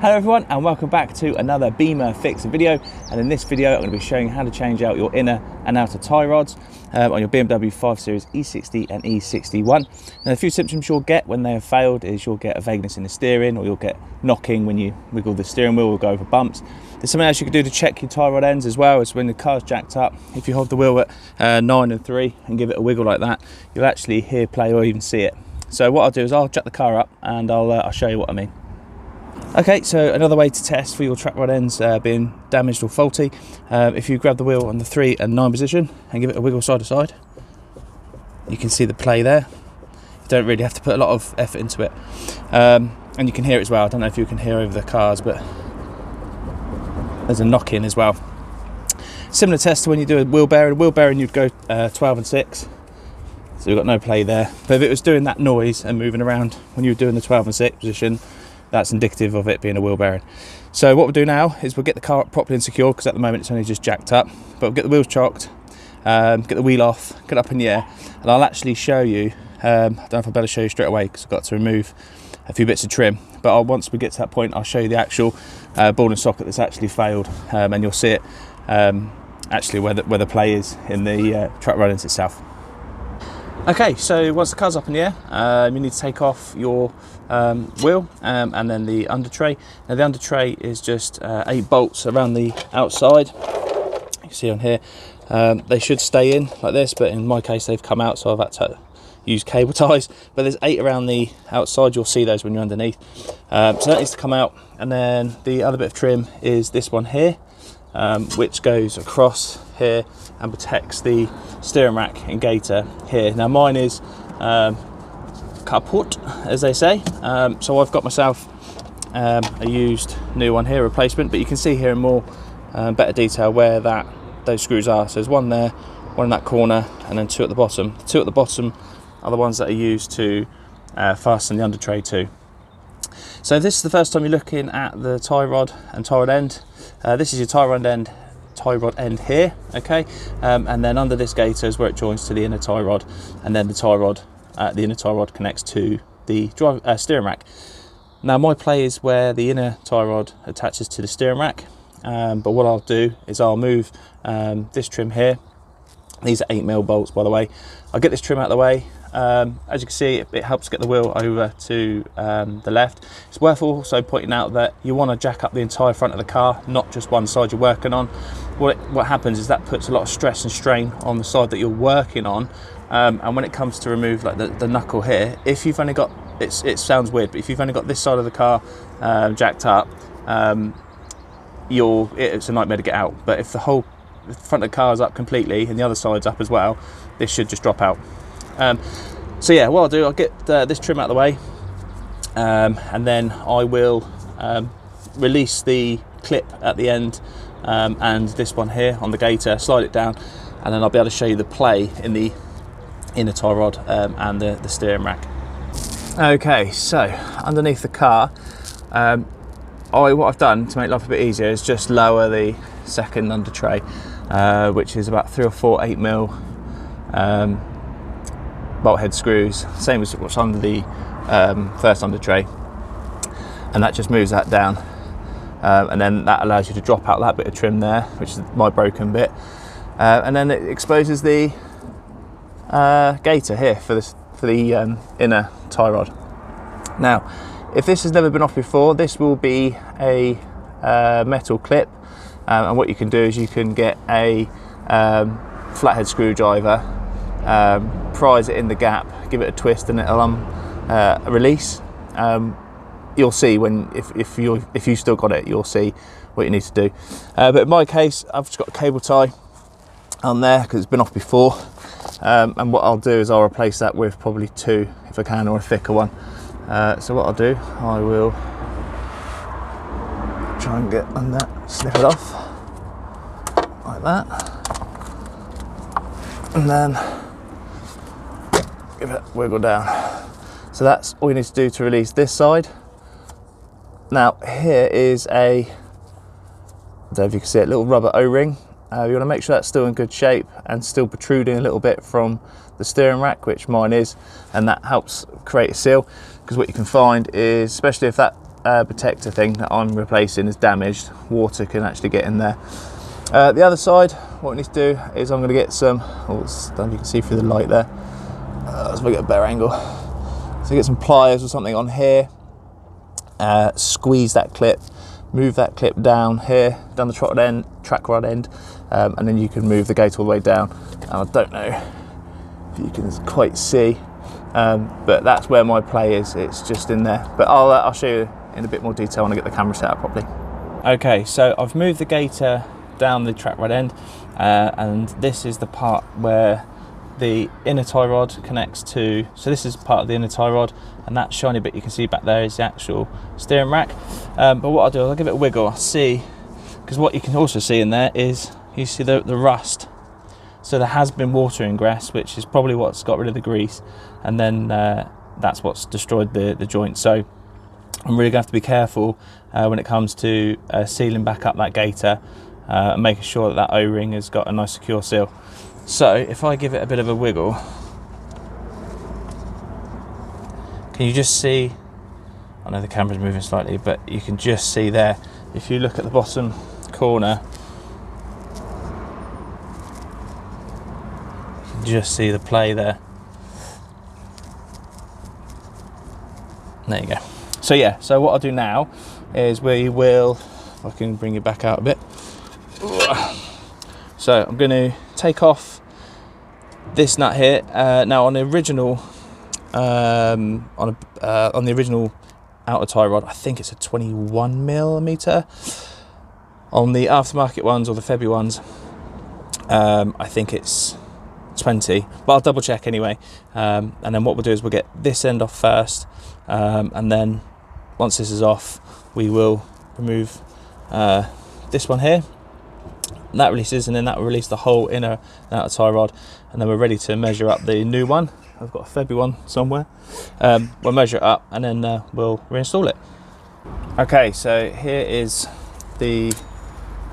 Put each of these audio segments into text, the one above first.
Hello everyone and welcome back to another Bimmer Fixer video, and in this video I'm going to be showing you how to change out your inner and outer tie rods on your BMW 5 Series e60 and e61. Now, a few symptoms you'll get when they have failed is you'll get a vagueness in the steering, or you'll get knocking when you wiggle the steering wheel or go over bumps. There's something else you can do to check your tie rod ends as well, as when the car's jacked up, if you hold the wheel at 9 and 3 and give it a wiggle like that, you'll actually hear play or even see it. So what I'll do is I'll jack the car up and I'll show you what I mean. Okay, so another way to test for your track rod ends being damaged or faulty, if you grab the wheel on the 3 and 9 position and give it a wiggle side to side, you can see the play there. You don't really have to put a lot of effort into it, and you can hear it as well. I don't know if you can hear over the cars, but there's a knock in as well. Similar test to when you do a wheel bearing. Wheel bearing, you'd go 12 and 6, so you've got no play there. But if it was doing that noise and moving around when you were doing the 12 and 6 position, that's indicative of it being a wheel bearing. So what we'll do now is we'll get the car up properly and secure, because at the moment it's only just jacked up, but we'll get the wheels chocked, get the wheel off, get it up in the air, and I'll actually show you, I don't know if I'll better show you straight away because I've got to remove a few bits of trim, but once we get to that point I'll show you the actual ball and socket that's actually failed, and you'll see it actually where the play is in the track rod ends itself. Okay, so once the car's up in the air, you need to take off your wheel and then the under tray. Now the under tray is just 8 bolts around the outside. You can see on here, they should stay in like this, but in my case they've come out, so I've had to use cable ties. But there's 8 around the outside, you'll see those when you're underneath. So that needs to come out, and then the other bit of trim is this one here, which goes across here and protects the steering rack in Gator here. Now mine is kaput, as they say, so I've got myself a used new one here, replacement, but you can see here in more better detail where those screws are. So there's one there, one in that corner, and then 2 at the bottom. The 2 at the bottom are the ones that are used to fasten the under tray to. So if this is the first time you're looking at the tie rod and tie rod end, this is your tie rod end here, okay, and then under this Gator is where it joins to the inner tie rod, and then the inner tie rod connects to the steering rack. Now my play is where the inner tie rod attaches to the steering rack, but what I'll do is I'll move this trim here. These are 8mm bolts, by the way. I'll get this trim out of the way. As you can see, it helps get the wheel over to the left. It's worth also pointing out that you want to jack up the entire front of the car, not just one side you're working on. What happens is that puts a lot of stress and strain on the side that you're working on, and when it comes to remove like the knuckle here, if you've only got, it sounds weird, but if you've only got this side of the car jacked up, it's a nightmare to get out. But if the whole front of the car is up completely and the other side's up as well, this should just drop out. So yeah, what I'll do, I'll get this trim out of the way, and then I will release the clip at the end, and this one here on the Gator, slide it down, and then I'll be able to show you the play in the inner tie rod and the steering rack. Okay, so underneath the car, what I've done to make life a bit easier is just lower the second under tray, which is about 3 or 4 8mm bolt head screws, same as what's under the first under tray, and that just moves that down, and then that allows you to drop out that bit of trim there, which is my broken bit, and then it exposes the Gator here for the inner tie rod. Now if this has never been off before, this will be a metal clip, and what you can do is you can get a flathead screwdriver, prise it in the gap, give it a twist, and it'll release. You'll see if you still got it, you'll see what you need to do. But in my case, I've just got a cable tie on there because it's been off before, and what I'll do is I'll replace that with probably 2 if I can, or a thicker one. So what I'll do, I will try and get on that, slip it off like that, and then give it a wiggle down. So that's all you need to do to release this side. Now here is I don't know if you can see it, little rubber O-ring. You want to make sure that's still in good shape and still protruding a little bit from the steering rack, which mine is, and that helps create a seal, because what you can find is, especially if that protector thing that I'm replacing is damaged. Water can actually get in there. The other side, what we need to do is I'm going to get some, oh, you can see through the light there. Let's make it a better angle. So get some pliers or something on here, squeeze that clip, move that clip down here, down the track rod end, and then you can move the Gator all the way down. And I don't know if you can quite see, but that's where my play is. It's just in there. But I'll show you in a bit more detail when I get the camera set up properly. Okay, so I've moved the Gator down the track rod end, and this is the part where the inner tie rod connects to, so this is part of the inner tie rod, and that shiny bit you can see back there is the actual steering rack. But what I'll do is I'll give it a wiggle. I'll see, because what you can also see in there is, you see the rust. So there has been water ingress, which is probably what's got rid of the grease, and then that's what's destroyed the joint. So I'm really going to have to be careful when it comes to sealing back up that Gator, and making sure that that O-ring has got a nice secure seal. So if I give it a bit of a wiggle, can you just see, I know the camera's moving slightly, but you can just see there, if you look at the bottom corner, you can just see the play there. There you go. So yeah, so what I'll do now is we will, if I can bring it back out a bit. So I'm going to take off this nut here. Now on the original, on the original outer tie rod, I think it's a 21mm. On the aftermarket ones or the February ones, I think it's 20, but I'll double check anyway. And then what we'll do is we'll get this end off first, and then once this is off, we will remove this one here. And that releases, and then that will release the whole inner and outer tie rod, and then we're ready to measure up the new one. I've got a February one somewhere. We'll measure it up and then we'll reinstall it. Okay, so here is the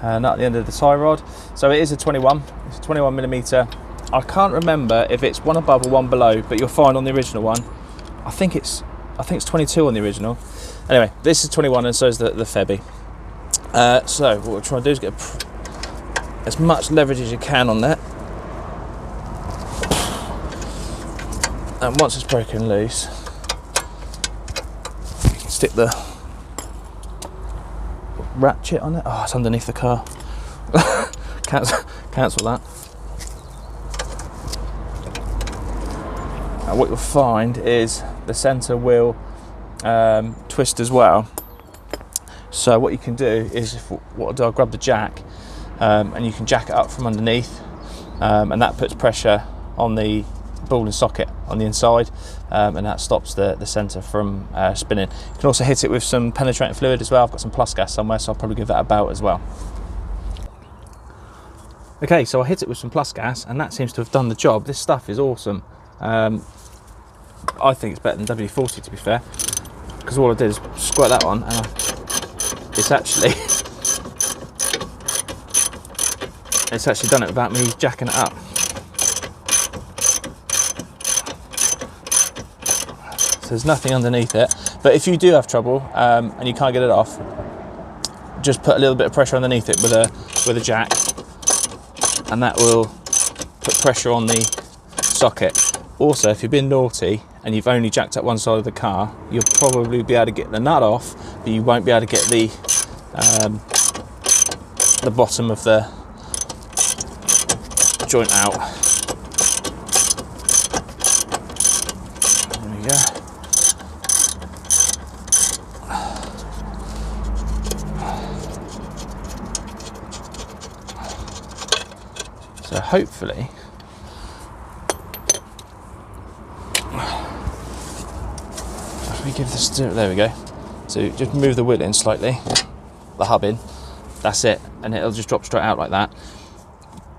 nut at the end of the tie rod. So it is a 21. It's a 21mm. I can't remember if it's one above or one below, but you'll find on the original one, I think it's 22 on the original. Anyway, this is 21, and so is the Febby. So what we're trying to do is get as much leverage as you can on that, and once it's broken loose, you can stick the ratchet on it. Oh, it's underneath the car. Cancel that. And what you'll find is the centre will twist as well. So what you can do is, I'll grab the jack, and you can jack it up from underneath, and that puts pressure on the ball and socket on the inside, and that stops the centre from spinning. You can also hit it with some penetrating fluid as well. I've got some plus gas somewhere, so I'll probably give that a bout as well. Okay, so I hit it with some plus gas, and that seems to have done the job. This stuff is awesome. I think it's better than W40, to be fair, because all I did is squirt that on, and it's actually done it without me jacking it up. So there's nothing underneath it. But if you do have trouble and you can't get it off, just put a little bit of pressure underneath it with a jack, and that will put pressure on the socket. Also, if you've been naughty and you've only jacked up one side of the car, you'll probably be able to get the nut off, but you won't be able to get the bottom of the joint out. There we go. So hopefully, if we give this, there we go. So just move the wheel in slightly, the hub in, that's it, and it'll just drop straight out like that.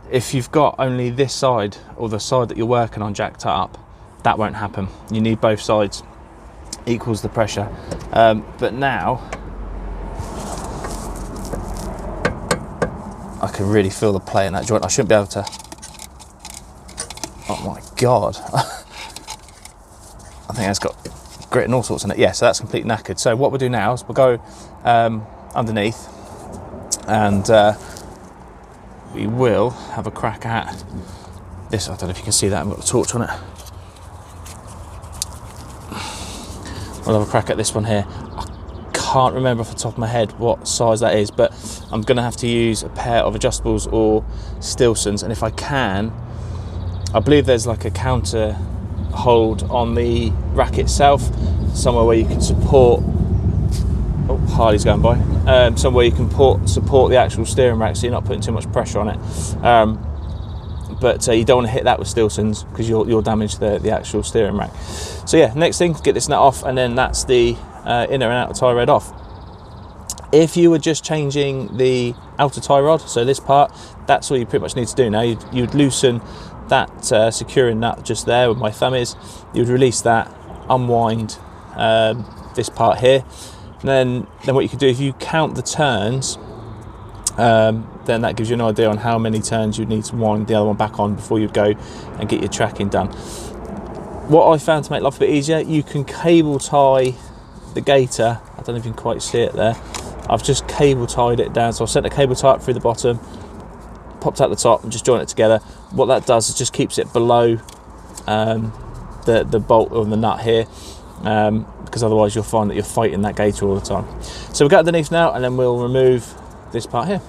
If you've got only this side, or the side that you're working on, jacked up, that won't happen. You need both sides, equals the pressure. But now, I can really feel the play in that joint. I shouldn't be able to, oh my God. I think that's got grit and all sorts in it. Yeah, so that's completely knackered. So what we'll do now is we'll go underneath, and we will have a crack at this. I don't know if you can see that, I've got the torch on it. We'll have a crack at this one here. I can't remember off the top of my head what size that is, but I'm gonna have to use a pair of adjustables or Stilsons, and if I can, I believe there's like a counter hold on the rack itself, somewhere where you can support, oh, Harley's going by, somewhere you can support the actual steering rack so you're not putting too much pressure on it. But you don't want to hit that with Stilsons because you'll damage the actual steering rack. So yeah, next thing, get this nut off, and then that's the inner and outer tie rod off. If you were just changing the outer tie rod, so this part, that's all you pretty much need to do now. You'd loosen that securing nut just there where my thumb is. You'd release that, unwind this part here, and then what you could do, if you count the turns, then that gives you an idea on how many turns you'd need to wind the other one back on before you'd go and get your tracking done. What I found to make life a bit easier, you can cable tie the Gator. I don't know if you can quite see it there. I've just cable tied it down, so I've sent a cable tie up through the bottom, popped out the top, and just joined it together. What that does is just keeps it below the bolt or the nut here, because otherwise you'll find that you're fighting that Gator all the time. So we'll go underneath now, and then we'll remove this part here.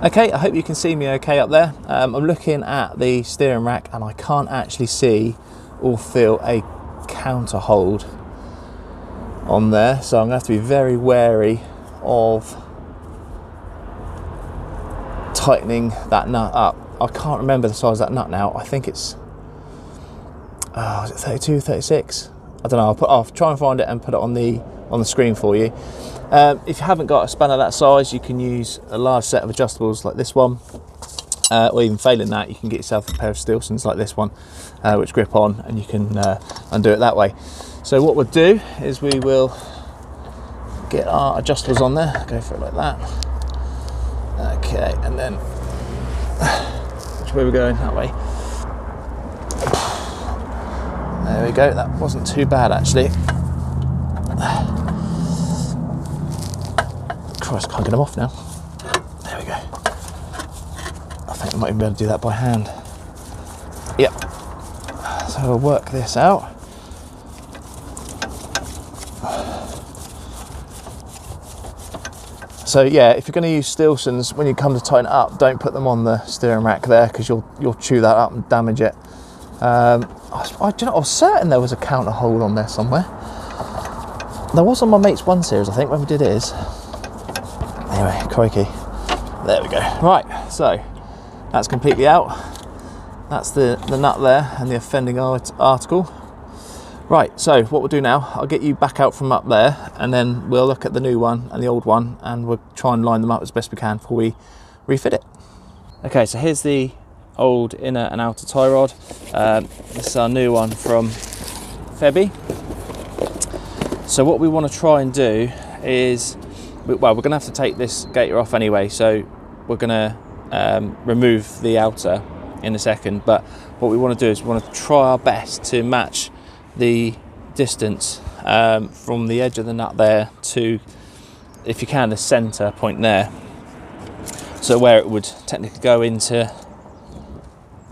Okay, I hope you can see me okay up there. I'm looking at the steering rack and I can't actually see or feel a counter hold on there, so I'm gonna have to be very wary of tightening that nut up. I can't remember the size of that nut now. I think it's, is it 32, 36? I don't know, I'll try and find it and put it on the screen for you. If you haven't got a spanner that size, you can use a large set of adjustables like this one, or even failing that, you can get yourself a pair of Stilsons like this one, which grip on, and you can undo it that way. So what we'll do is we will get our adjustables on there, go for it like that. Okay, and then which way we're going? That way. There we go, that wasn't too bad actually. Christ, I can't get them off now. There we go. I think I might even be able to do that by hand. Yep. So we'll work this out. So yeah, if you're going to use Stilsons, when you come to tighten it up, don't put them on the steering rack there, because you'll chew that up and damage it. I was certain there was a counter hold on there somewhere. There was on my mate's 1 Series, I think, when we did his. Anyway, crikey. There we go. Right, so that's completely out. That's the nut there and the offending article. Right, so what we'll do now, I'll get you back out from up there, and then we'll look at the new one and the old one, and we'll try and line them up as best we can before we refit it. Okay, so here's the old inner and outer tie rod. This is our new one from Febby. So what we want to try and do is, well, we're going to have to take this Gator off anyway, so we're going to remove the outer in a second, but what we want to do is we want to try our best to match the distance from the edge of the nut there to, if you can, the center point there, so where it would technically go into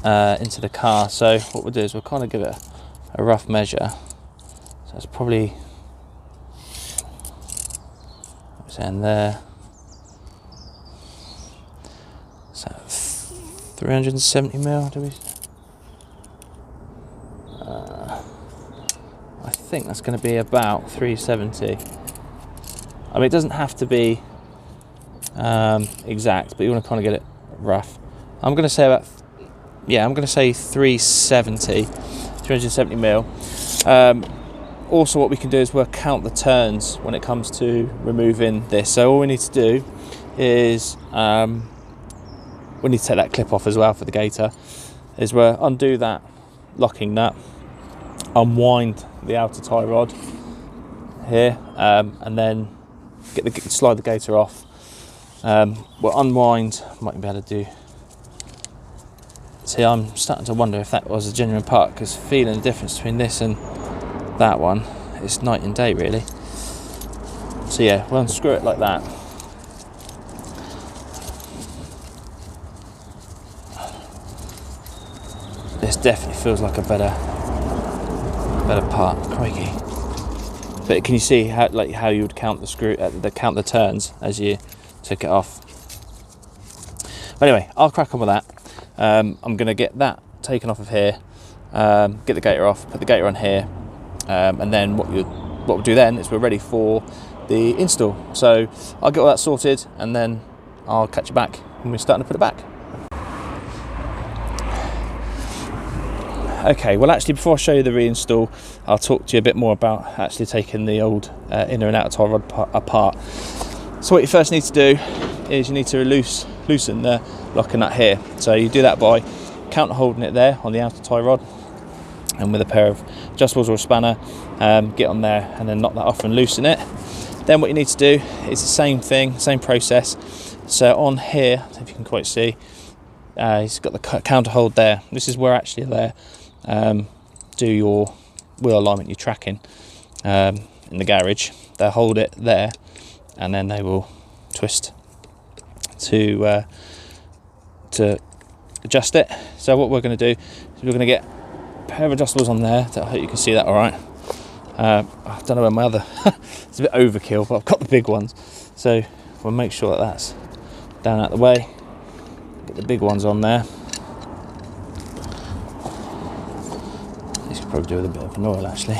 the car. So what we'll do is we'll kind of give it a rough measure. So it's probably, in there, so 370 mil, do we? I think that's going to be about 370. I mean, it doesn't have to be exact, but you want to kind of get it rough. I'm going to say about, yeah, I'm going to say 370 mil. Also, what we can do is we'll count the turns when it comes to removing this. So all we need to do is, we need to take that clip off as well for the Gator, is we'll undo that locking nut, unwind the outer tie rod here, and then slide the Gator off. We'll unwind, might be able to do, see, I'm starting to wonder if that was a genuine part, because feeling the difference between this and that one, it's night and day really. So yeah, we'll unscrew it like that. This definitely feels like a better part. Crikey! But can you see how you would count the screw, count the turns as you took it off? But anyway, I'll crack on with that. I'm going to get that taken off of here, get the Gator off, put the Gator on here, and then what we'll do then is we're ready for the install. So I'll get all that sorted, and then I'll catch you back when we're starting to put it back. Okay, well actually before I show you the reinstall, I'll talk to you a bit more about actually taking the old inner and outer tie rod apart. So what you first need to do is you need to loosen the locking nut here. So you do that by counter holding it there on the outer tie rod, and with a pair of adjustables or a spanner, get on there and then knock that off and loosen it. Then what you need to do is the same thing, same process. So on here, if you can quite see, he's got the counter hold there. This is where actually there do your wheel alignment, your tracking in the garage. They'll hold it there, and then they will twist to adjust it. So what we're going to do is we're going to get a pair of adjustables on there. I hope you can see that all right. I don't know where my other it's a bit overkill, but I've got the big ones, so we'll make sure that that's down out the way. Get the big ones on there. These could probably do with a bit of an oil actually.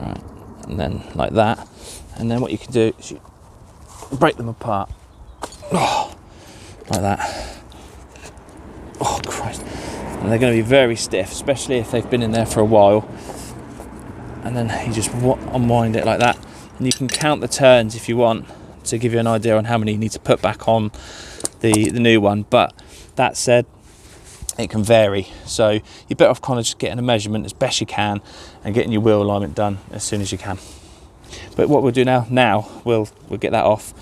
Right, and then like that, and then what you can do is you break them apart. Oh, like that. Oh Christ. And they're going to be very stiff, especially if they've been in there for a while. And then you just unwind it like that, and you can count the turns if you want to give you an idea on how many you need to put back on the new one. But that said, it can vary, so you're better off kind of just getting a measurement as best you can and getting your wheel alignment done as soon as you can. But what we'll do now we'll get that off.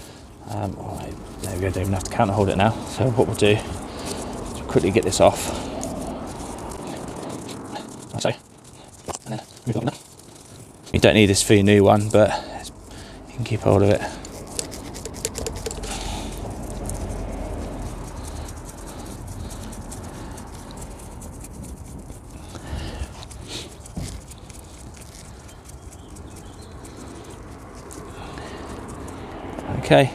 There we go, don't even have to counter hold it now. So what we'll do is quickly get this off. So, and then move on now. You don't need this for your new one, but you can keep hold of it. Okay,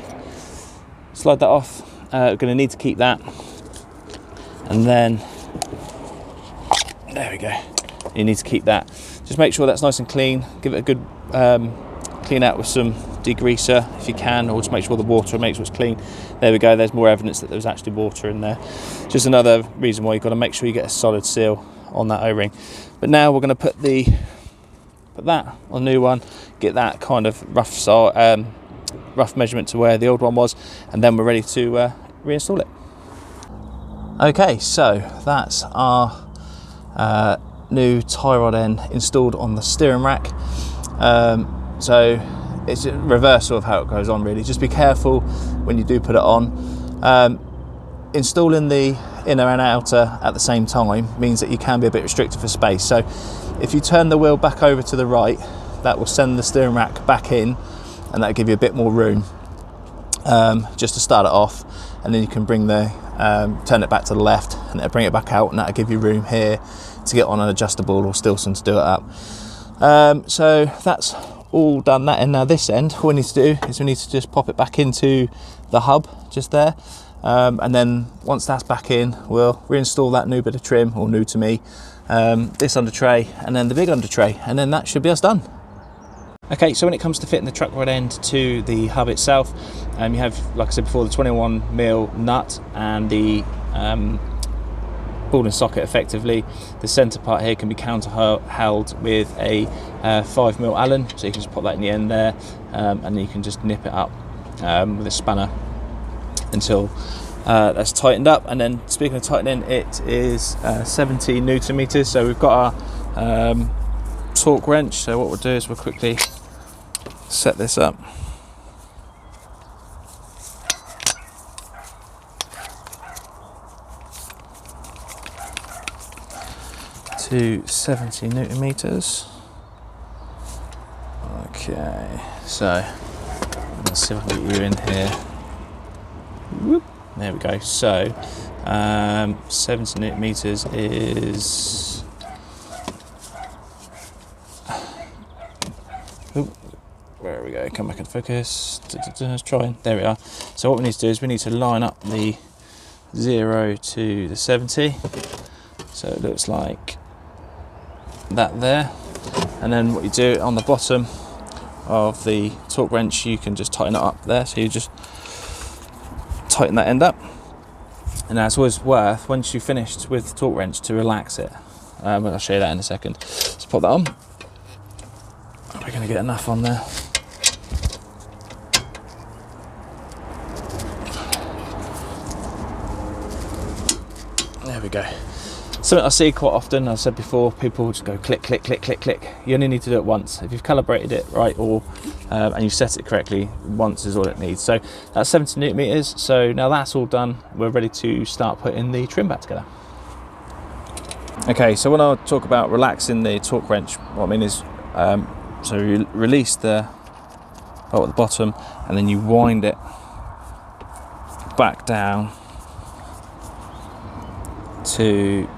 slide that off. We're going to need to keep that, and then there we go. You need to keep that. Just make sure that's nice and clean. Give it a good clean out with some degreaser if you can, or just make sure the water makes sure it's clean. There we go. There's more evidence that there's actually water in there. Just another reason why you've got to make sure you get a solid seal on that O-ring. But now we're going to put that on the new one. Get that kind of rough measurement to where the old one was, and then we're ready to reinstall it. Okay, so that's our new tie rod end installed on the steering rack. So it's a reversal of how it goes on really. Just be careful when you do put it on. Installing the inner and outer at the same time means that you can be a bit restricted for space. So if you turn the wheel back over to the right, that will send the steering rack back in, and that'll give you a bit more room just to start it off, and then you can bring the turn it back to the left and it'll bring it back out, and that'll give you room here to get on an adjustable or Stilson to do it up. So that's all done that end. Now this end, all we need to do is we need to just pop it back into the hub just there, and then once that's back in, we'll reinstall that new bit of trim, or new to me, this under tray and then the big under tray, and then that should be us done. Okay, so when it comes to fitting the truck rod end to the hub itself, you have, like I said before, the 21mm nut and the ball and socket effectively. The centre part here can be counter held with a 5mm Allen, so you can just pop that in the end there, and then you can just nip it up with a spanner until that's tightened up. And then speaking of tightening, it is 70 Newton meters, so we've got our torque wrench. So what we'll do is we'll quickly set this up. to 70 Newton meters. Okay, so let's see if I can get you in here. Whoop. There we go. So 70 Newton meters is. Oop. There we go. Come back and focus. Let's try. There we are. So what we need to do is we need to line up the 0 to the 70. So it looks like that there. And then what you do on the bottom of the torque wrench, you can just tighten it up there. So you just tighten that end up. And now it's always worth, once you've finished with the torque wrench, to relax it. I'll show you that in a second. Let's pop that on. We're going to get enough on there. There we go. Something I see quite often, as I said before, people just go click, click, click, click, click. You only need to do it once. If you've calibrated it right, or and you've set it correctly, once is all it needs. So that's 70 Newton meters. So now that's all done, we're ready to start putting the trim back together. Okay, so when I talk about relaxing the torque wrench, what I mean is, so you release the bolt at the bottom, and then you wind it back down to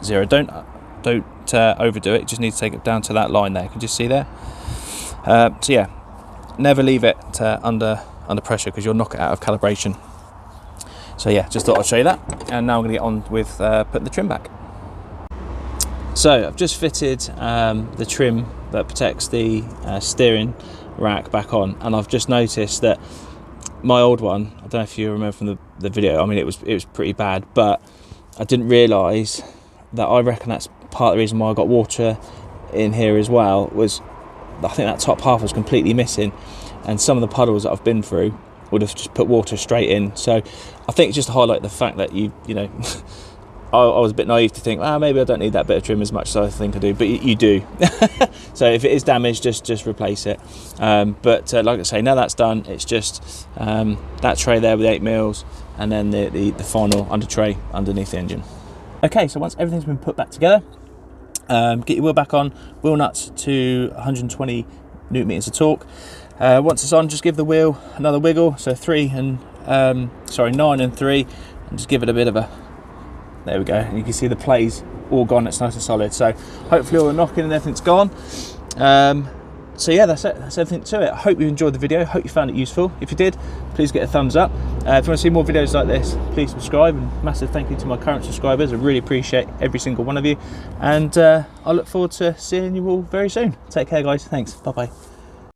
0. Don't overdo it. You just need to take it down to that line there. You can just see there. So yeah, never leave it under pressure, because you'll knock it out of calibration. So yeah, just thought I'd show you that. And now I'm going to get on with putting the trim back. So I've just fitted the trim that protects the steering rack back on, and I've just noticed that my old one, I don't know if you remember from the video, I mean it was pretty bad, but I didn't realise that, I reckon that's part of the reason why I got water in here as well, was I think that top half was completely missing, and some of the puddles that I've been through would have just put water straight in. So I think just to highlight the fact that you know I was a bit naive to think, maybe I don't need that bit of trim as much as I think I do, but you do. So if it is damaged, just replace it. But like I say, now that's done, it's just that tray there with 8 mils, and then the final under tray underneath the engine. Okay, so once everything's been put back together, get your wheel back on, wheel nuts to 120 Newton meters of torque. Once it's on, just give the wheel another wiggle, so 9 and 3, and just give it a bit of a, there we go, and you can see the play's all gone, it's nice and solid. So hopefully all the knocking and everything's gone. So yeah, that's it, that's everything to it. I hope you enjoyed the video, hope you found it useful. If you did, please get a thumbs up. If you want to see more videos like this, please subscribe, and massive thank you to my current subscribers. I really appreciate every single one of you, and I look forward to seeing you all very soon. Take care guys, thanks, bye bye.